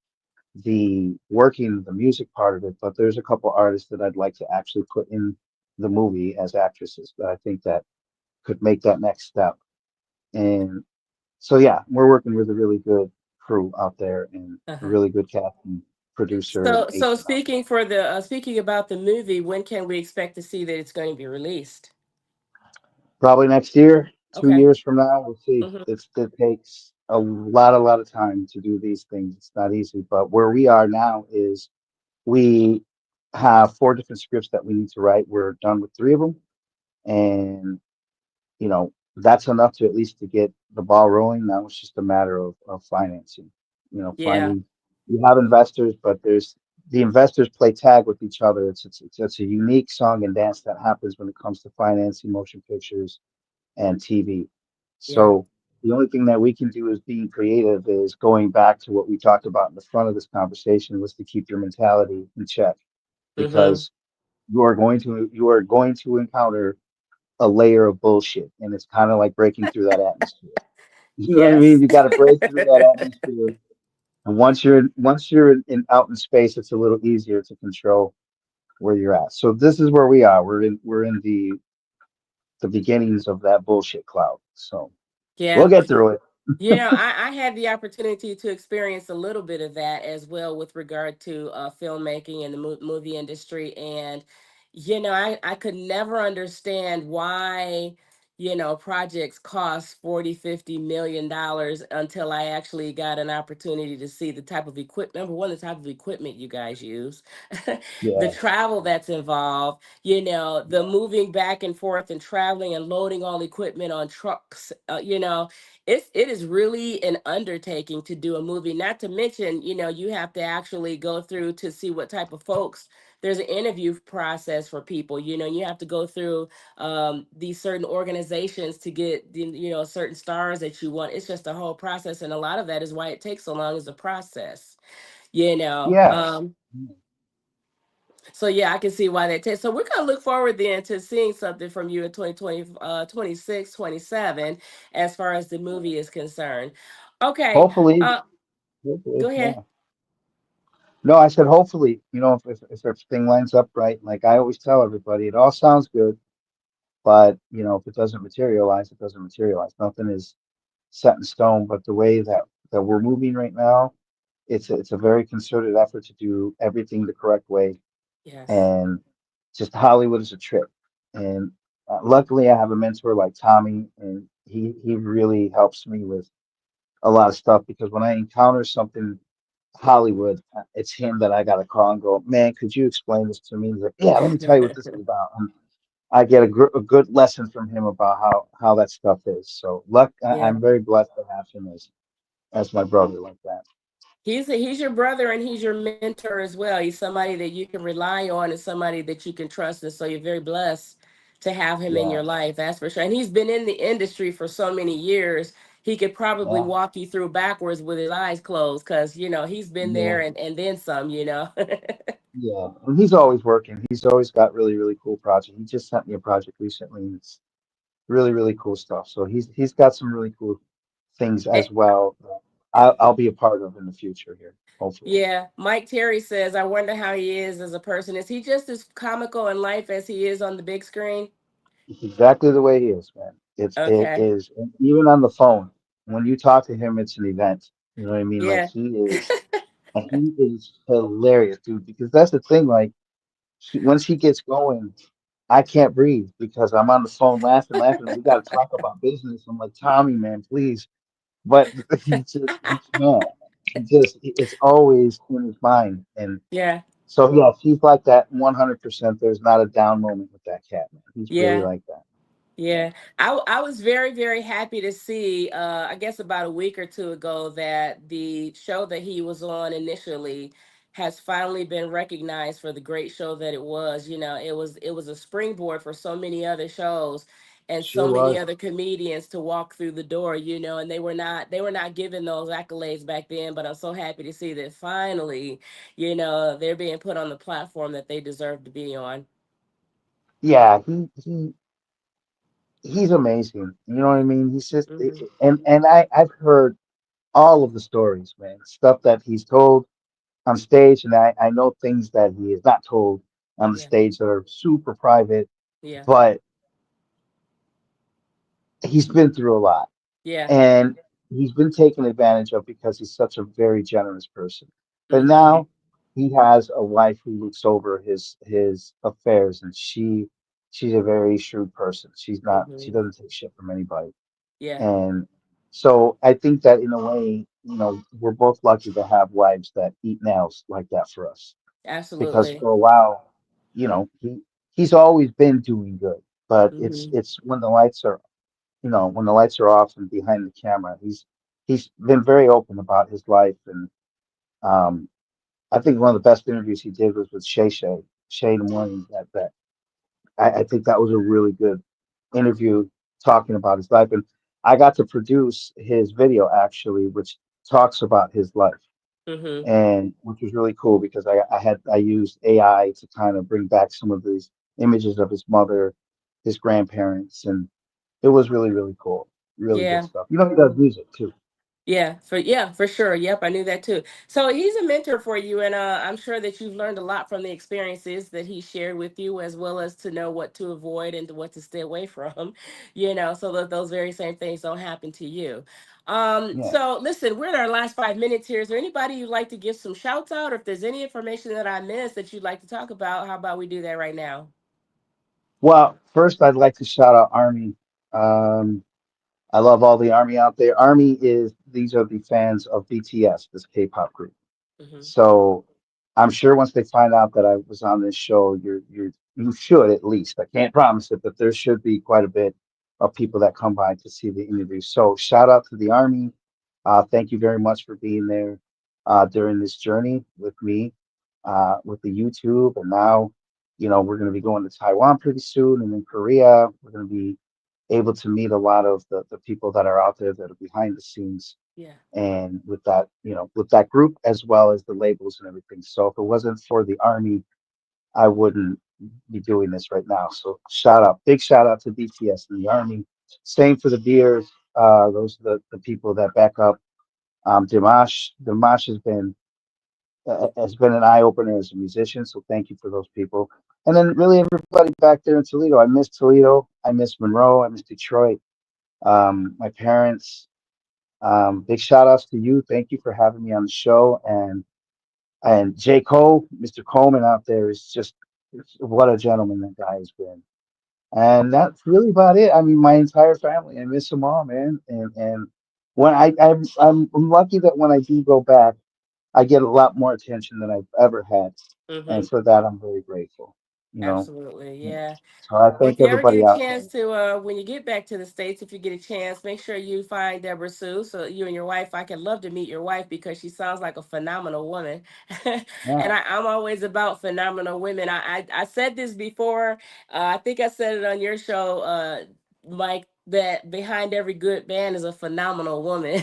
Speaker 2: the working the music part of it, but there's a couple artists that I'd like to actually put in the movie as actresses that I think that could make that next step. And so yeah, we're working with a really good crew out there and a
Speaker 1: Uh-huh.
Speaker 2: really good casting producer and
Speaker 1: So
Speaker 2: agent out there.
Speaker 1: speaking about the movie, when can we expect to see that it's going to be released?
Speaker 2: Probably next year, two
Speaker 1: Okay.
Speaker 2: years from now, we'll see.
Speaker 1: Hmm.
Speaker 2: It takes a lot of time to do these things. It's not easy, but where we are now is we have four different scripts that we need to write. We're done with three of them, and that's enough to at least to get the ball rolling. Now it's just a matter of financing.
Speaker 1: Yeah.
Speaker 2: Finding you have investors, but there's the investors play tag with each other. It's a unique song and dance that happens when it comes to financing motion pictures and TV.
Speaker 1: Yeah.
Speaker 2: So the only thing that we can do as being creative is going back to what we talked about in the front of this conversation was to keep your mentality in check
Speaker 1: Mm-hmm.
Speaker 2: because you are going to encounter a layer of bullshit, and it's kind of like breaking through that atmosphere. You know what I mean?
Speaker 1: Yes.
Speaker 2: You got to break through that atmosphere, and once you're out in space, it's a little easier to control where you're at. So this is where we are. We're in the beginnings of that bullshit cloud. So we'll
Speaker 1: Yeah.
Speaker 2: get through it.
Speaker 1: I had the opportunity to experience a little bit of that as well with regard to filmmaking and the movie industry. And, I could never understand why, projects cost 40, $50 million until I actually got an opportunity to see the type of equipment. Number one, the type of equipment you guys use, the
Speaker 2: Yeah,
Speaker 1: travel that's involved, the moving back and forth and traveling and loading all equipment on trucks, it is really an undertaking to do a movie, not to mention, you have to actually go through to see what type of folks. There's an interview process for people. You have to go through these certain organizations to get certain stars that you want. It's just a whole process, and a lot of that is why it takes so long as a process you know
Speaker 2: yeah.
Speaker 1: um so yeah, I can see why that takes. So we're gonna look forward then to seeing something from you in 2020, 26, 27, as far as the movie is concerned. Okay.
Speaker 2: Hopefully,
Speaker 1: Uh
Speaker 2: hopefully,
Speaker 1: Go ahead.
Speaker 2: yeah. No, I said hopefully. If everything lines up right, like I always tell everybody, it all sounds good, but if it doesn't materialize, it doesn't materialize. Nothing is set in stone. But the way that we're moving right now, it's a very concerted effort to do everything the correct way,
Speaker 1: Yes.
Speaker 2: and just Hollywood is a trip. And luckily, I have a mentor like Tommy, and he really helps me with a lot of stuff because when I encounter something Hollywood, it's him that I got to call and go, man, could you explain this to me? He's like, yeah, let me tell you what this is about. And I get a good lesson from him about how that stuff is. So
Speaker 1: Yeah.
Speaker 2: I'm very blessed to have him as my brother like that.
Speaker 1: He's your brother and he's your mentor as well. He's somebody that you can rely on and somebody that you can trust. And so you're very blessed to have him in
Speaker 2: Yeah,
Speaker 1: your life. That's for sure. And he's been in the industry for so many years. He could probably
Speaker 2: yeah,
Speaker 1: walk you through backwards with his eyes closed because, he's been
Speaker 2: yeah,
Speaker 1: there and then some.
Speaker 2: yeah. And he's always working. He's always got really, really cool projects. He just sent me a project recently. And it's really, really cool stuff. So he's got some really cool things
Speaker 1: Eh,
Speaker 2: as well. I'll be a part of in the future here, hopefully.
Speaker 1: yeah. Mike Terry says, I wonder how he is as a person. Is he just as comical in life as he is on the big screen?
Speaker 2: It's exactly the way he is, man. It
Speaker 1: Okay.
Speaker 2: is, and even on the phone, when you talk to him, it's an event. You know what I mean? Like
Speaker 1: Yeah.
Speaker 2: he is hilarious, dude. Because that's the thing. Like once he gets going, I can't breathe because I'm on the phone laughing, laughing. We got to talk about business. I'm like, Tommy, man, please. But he can't. It's always in his mind. And
Speaker 1: Yeah.
Speaker 2: so yeah, he's like that 100%. There's not a down moment with that cat, man. He's really
Speaker 1: Yeah.
Speaker 2: like that. Yeah.
Speaker 1: Yeah, I was very, very happy to see, I guess about a week or two ago, that the show that he was on initially has finally been recognized for the great show that it was. It was a springboard for so many other shows and so
Speaker 2: Sure
Speaker 1: many
Speaker 2: was.
Speaker 1: other comedians to walk through the door, and they were not given those accolades back then, but I'm so happy to see that finally, they're being put on the platform that they deserve to be on.
Speaker 2: Yeah, he's amazing. You know what I mean? He's just
Speaker 1: Hmm.
Speaker 2: and I've heard all of the stories, man. Stuff that he's told on stage, and I know things that he has not told on the
Speaker 1: Yeah,
Speaker 2: stage that are super private,
Speaker 1: yeah,
Speaker 2: but he's been through a lot.
Speaker 1: yeah.
Speaker 2: And he's been taken advantage of because he's such a very generous person. But
Speaker 1: Hmm.
Speaker 2: now he has a wife who looks over his affairs, and she's a very shrewd person. She
Speaker 1: Hmm.
Speaker 2: doesn't take shit from anybody.
Speaker 1: Yeah,
Speaker 2: And so I think that in a way, we're both lucky to have wives that eat nails like that for us. Because
Speaker 1: absolutely.
Speaker 2: for a while, he's always been doing good, but it's
Speaker 1: Hmm.
Speaker 2: it's when the lights are off and behind the camera, he's been very open about his life. And um, I think one of the best interviews he did was with Shay in the morning. I think that was a really good interview talking about his life. And I got to produce his video actually, which talks about his life,
Speaker 1: Mm-hmm.
Speaker 2: and which was really cool because I used AI to kind of bring back some of these images of his mother, his grandparents, and it was really really cool. Really good
Speaker 1: Yeah.
Speaker 2: stuff. You know, he does music too.
Speaker 1: Yeah, for sure. Yep, I knew that too. So he's a mentor for you, and I'm sure that you've learned a lot from the experiences that he shared with you, as well as to know what to avoid and what to stay away from. So that those very same things don't happen to you.
Speaker 2: Yeah.
Speaker 1: So listen, we're in our last 5 minutes here. Is there anybody you'd like to give some shouts out, or if there's any information that I missed that you'd like to talk about? How about we do that right now?
Speaker 2: Well, first I'd like to shout out Army. Um, I love all the Army out there. Army is these are the fans of BTS, this K-pop group.
Speaker 1: Hmm.
Speaker 2: So I'm sure once they find out that I was on this show, you should at least. I can't promise it, but there should be quite a bit of people that come by to see the interview. So shout out to the Army. Thank you very much for being there during this journey with me, with the YouTube, and now, we're going to be going to Taiwan pretty soon, and in Korea, we're going to be able to meet a lot of the people that are out there that are behind the scenes
Speaker 1: Yeah.
Speaker 2: and with that group as well as the labels and everything. So if it wasn't for the Army, I wouldn't be doing this right now. So big shout out to BTS and the Army. Same for the beers. Those are the people that back up. Dimash has been an eye opener as a musician. So thank you for those people. And then really everybody back there in Toledo. I miss Toledo. I miss Monroe. I miss Detroit. My parents. Big shout outs to you. Thank you for having me on the show. And J. Cole, Mr. Coleman out there is just what a gentleman that guy has been. And that's really about it. I mean, my entire family. I miss them all, man. And when I'm lucky that when I do go back, I get a lot more attention than I've ever had.
Speaker 1: Mm-hmm.
Speaker 2: And for that, I'm very grateful. You know.
Speaker 1: Absolutely. Yeah.
Speaker 2: So I
Speaker 1: Well, if
Speaker 2: thank
Speaker 1: you ever get
Speaker 2: everybody
Speaker 1: a
Speaker 2: out there.
Speaker 1: chance to, when you get back to the States, if you get a chance, make sure you find Deborah Sue. So you and your wife, I could love to meet your wife because she sounds like a phenomenal woman. And
Speaker 2: Yeah,
Speaker 1: I'm always about phenomenal women. I said this before. I think I said it on your show, Mike, that behind every good man is a phenomenal woman.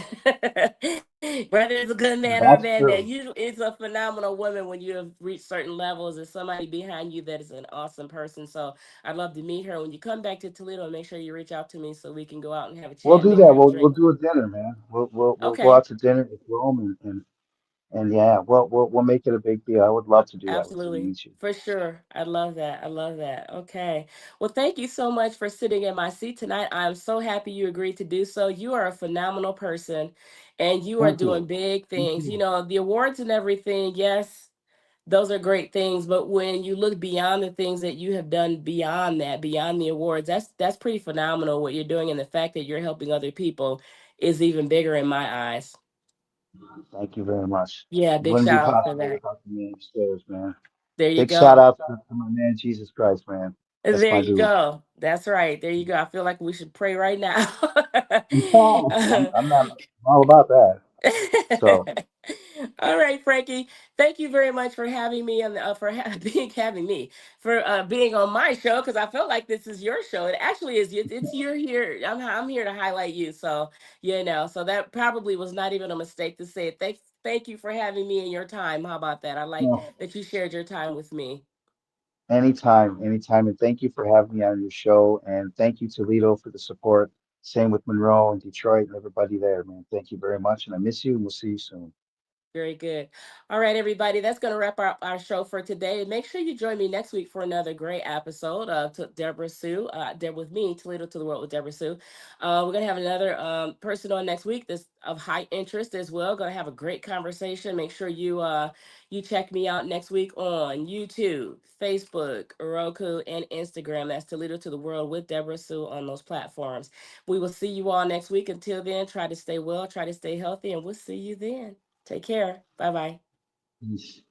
Speaker 1: Whether it's a good man or a
Speaker 2: that's
Speaker 1: bad man,
Speaker 2: true.
Speaker 1: it's a phenomenal woman when you have reached certain levels. There's somebody behind you that is an awesome person. So I'd love to meet her when you come back to Toledo. Make sure you reach out to me so we can go out and have a
Speaker 2: We'll
Speaker 1: chat,
Speaker 2: do
Speaker 1: maybe
Speaker 2: that.
Speaker 1: have a
Speaker 2: We'll
Speaker 1: drink.
Speaker 2: do a dinner, man. We'll go
Speaker 1: Okay,
Speaker 2: out to dinner at Rome and yeah, we'll make it a big deal. I would love to do that with you and
Speaker 1: absolutely.
Speaker 2: meet you.
Speaker 1: For sure. I love that. I love that. Okay. Well, thank you so much for sitting in my seat tonight. I'm so happy you agreed to do so. You are a phenomenal person and you are
Speaker 2: Thank
Speaker 1: doing
Speaker 2: you.
Speaker 1: big
Speaker 2: Thank
Speaker 1: things.
Speaker 2: you.
Speaker 1: The awards and everything, yes, those are great things, but when you look beyond the things that you have done beyond that, beyond the awards, that's pretty phenomenal what you're doing, and the fact that you're helping other people is even bigger in my eyes.
Speaker 2: Thank you very much.
Speaker 1: Yeah,
Speaker 2: It
Speaker 1: big
Speaker 2: wouldn't be
Speaker 1: shout out for
Speaker 2: possible
Speaker 1: that.
Speaker 2: without the man upstairs, man.
Speaker 1: There you
Speaker 2: Big shout
Speaker 1: go.
Speaker 2: out to my man Jesus Christ, man. That's
Speaker 1: There
Speaker 2: my
Speaker 1: you
Speaker 2: dude.
Speaker 1: go. That's right. There you go. I feel like we should pray right now.
Speaker 2: I'm not I'm all about that. So
Speaker 1: All right, Frankie. Thank you very much for having me and being having me for being on my show because I felt like this is your show. It actually is. It's you're here. I'm here to highlight you. So so that probably was not even a mistake to say it. Thank you for having me in your time. How about that? I like
Speaker 2: no,
Speaker 1: that you shared your time with me.
Speaker 2: anytime, anytime. And thank you for having me on your show. And thank you, Toledo, for the support. Same with Monroe and Detroit and everybody there, man. Thank you very much. And I miss you and we'll see you soon.
Speaker 1: Very good. All right, everybody. That's going to wrap up our show for today. Make sure you join me next week for another great episode of Deborah Sue, with me, Toledo to the World with Deborah Sue. We're going to have another person on next week that's of high interest as well. Going to have a great conversation. Make sure you check me out next week on YouTube, Facebook, Roku, and Instagram. That's Toledo to the World with Deborah Sue on those platforms. We will see you all next week. Until then, try to stay well, try to stay healthy, and we'll see you then. Take care. Bye bye.
Speaker 2: Peace.